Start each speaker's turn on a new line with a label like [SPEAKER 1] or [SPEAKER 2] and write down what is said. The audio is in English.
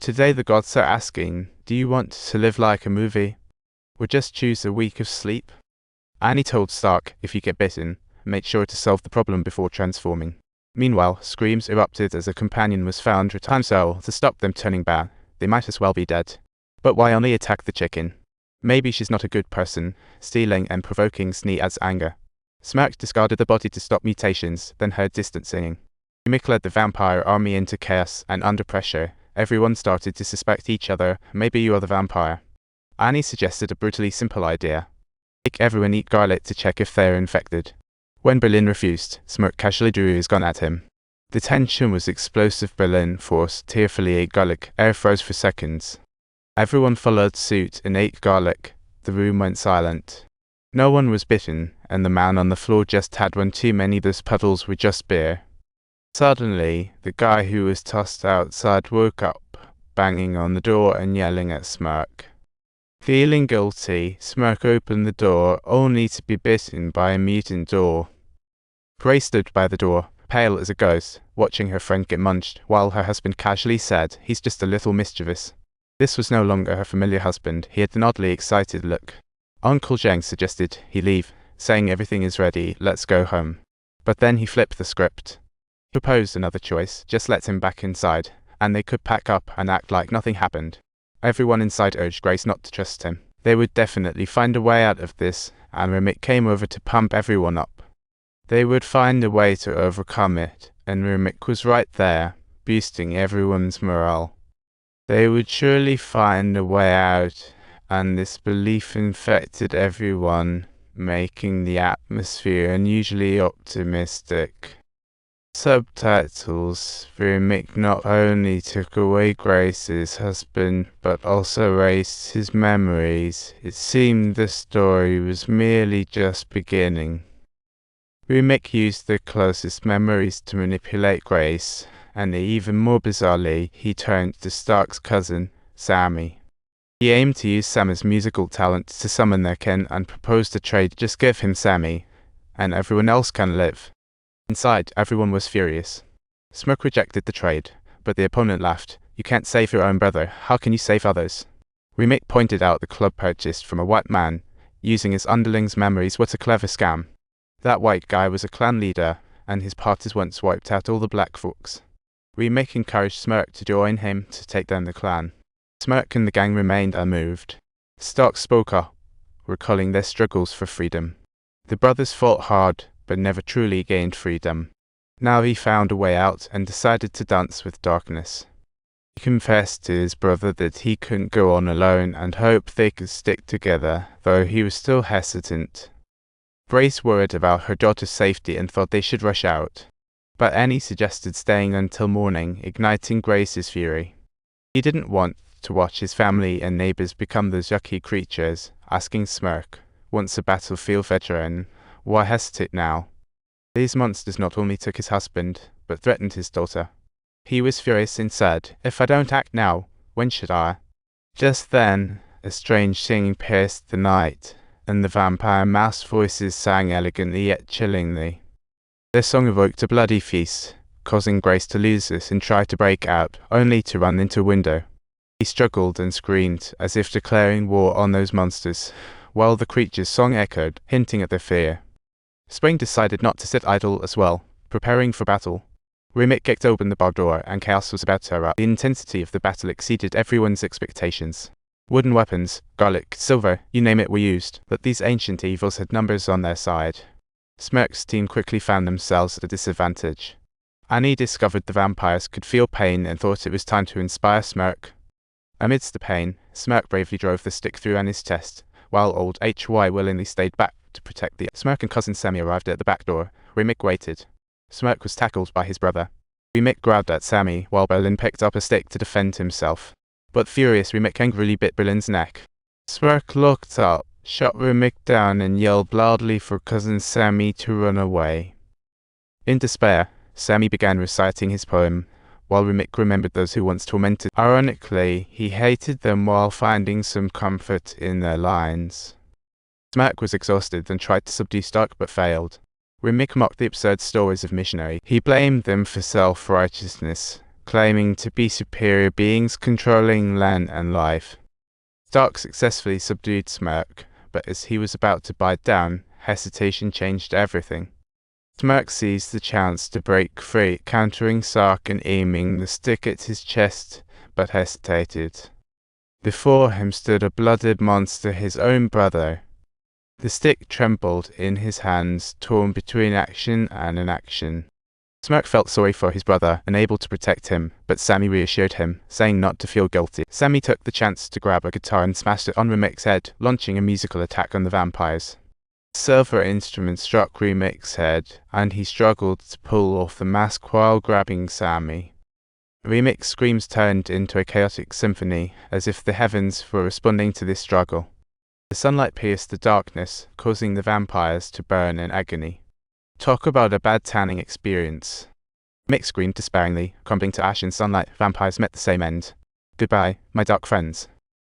[SPEAKER 1] Today the gods are asking, do you want to live like a movie? Or just choose a week of sleep? Annie told Stark, if you get bitten, make sure to solve the problem before transforming. Meanwhile, screams erupted as a companion was found with time cell to stop them turning bad. They might as well be dead. But why only attack the chicken? Maybe she's not a good person, stealing and provoking Snea's anger. Smirk discarded the body to stop mutations, then heard distant singing. Mick led the vampire army into chaos, and under pressure, everyone started to suspect each other. Maybe you are the vampire. Annie suggested a brutally simple idea. Make everyone eat garlic to check if they're infected. When Berlin refused, Smirk casually drew his gun at him. The tension was explosive. Berlin forced tearfully ate garlic. Air froze for seconds. Everyone followed suit and ate garlic. The room went silent. No one was bitten, and the man on the floor just had one too many. Those puddles were just beer. Suddenly, the guy who was tossed outside woke up, banging on the door and yelling at Smirk. Feeling guilty, Smirk opened the door, only to be bitten by a mutant door. Grace stood by the door, pale as a ghost, watching her friend get munched, while her husband casually said, "He's just a little mischievous." This was no longer her familiar husband. He had an oddly excited look. Uncle Zheng suggested he leave, saying everything is ready, let's go home. But then he flipped the script. He proposed another choice, just let him back inside, and they could pack up and act like nothing happened. Everyone inside urged Grace not to trust him. They would definitely find a way out of this, and Remick came over to pump everyone up. They would find a way to overcome it, and Remick was right there, boosting everyone's morale. They would surely find a way out, and this belief infected everyone, making the atmosphere unusually optimistic. Subtitles. Remick not only took away Grace's husband, but also erased his memories. It seemed the story was merely just beginning. Remick used the closest memories to manipulate Grace, and even more bizarrely, he turned to Stark's cousin, Sammy. He aimed to use Sammy's musical talent to summon their kin and proposed a trade. Just give him Sammy, and everyone else can live. Inside, everyone was furious. Smirk rejected the trade, but the opponent laughed. You can't save your own brother, how can you save others? Remick pointed out the club purchased from a white man, using his underlings' memories. What a clever scam. That white guy was a clan leader, and his parties once wiped out all the black folks. Remick encouraged Smirk to join him to take down the clan. Smirk and the gang remained unmoved. Stark spoke up, recalling their struggles for freedom. The brothers fought hard, but never truly gained freedom. Now he found a way out and decided to dance with darkness. He confessed to his brother that he couldn't go on alone and hoped they could stick together, though he was still hesitant. Grace worried about her daughter's safety and thought they should rush out. But Annie suggested staying until morning, igniting Grace's fury. He didn't want to watch his family and neighbors become those yucky creatures, asking Smirk, once a battlefield veteran, why hesitate now? These monsters not only took his husband, but threatened his daughter. He was furious and said, if I don't act now, when should I? Just then, a strange singing pierced the night, and the vampire mouse voices sang elegantly yet chillingly. Their song evoked a bloody feast, causing Grace to lose this and try to break out, only to run into a window. He struggled and screamed, as if declaring war on those monsters, while the creature's song echoed, hinting at their fear. Spring decided not to sit idle as well, preparing for battle. Remick kicked open the bar door, and chaos was about to erupt. The intensity of the battle exceeded everyone's expectations. Wooden weapons, garlic, silver, you name it were used, but these ancient evils had numbers on their side. Smirk's team quickly found themselves at a disadvantage. Annie discovered the vampires could feel pain and thought it was time to inspire Smirk. Amidst the pain, Smirk bravely drove the stick through Annie's chest, while old HY willingly stayed back to protect the Smirk and cousin Sammy arrived at the back door. Remick waited. Smirk was tackled by his brother. Remick grabbed at Sammy, while Berlin picked up a stick to defend himself. But furious, Remick angrily bit Berlin's neck. Smirk looked up, shot Remick down, and yelled loudly for cousin Sammy to run away. In despair, Sammy began reciting his poem, while Remick remembered those who once tormented. Ironically, he hated them while finding some comfort in their lines. Smirk was exhausted and tried to subdue Stark but failed. Remick mocked the absurd stories of missionary. He blamed them for self-righteousness, claiming to be superior beings controlling land and life. Dark successfully subdued Smirk, but as he was about to bite down, hesitation changed everything. Smirk seized the chance to break free, countering Sark and aiming the stick at his chest, but hesitated. Before him stood a blooded monster, his own brother. The stick trembled in his hands, torn between action and inaction. Smirk felt sorry for his brother, unable to protect him, but Sammy reassured him, saying not to feel guilty. Sammy took the chance to grab a guitar and smashed it on Remix's head, launching a musical attack on the vampires. The silver instrument struck Remix's head, and he struggled to pull off the mask while grabbing Sammy. Remix's screams turned into a chaotic symphony, as if the heavens were responding to this struggle. The sunlight pierced the darkness, causing the vampires to burn in agony. Talk about a bad tanning experience. Remix screamed despairingly, crumbling to ash in sunlight. Vampires met the same end. Goodbye, my dark friends.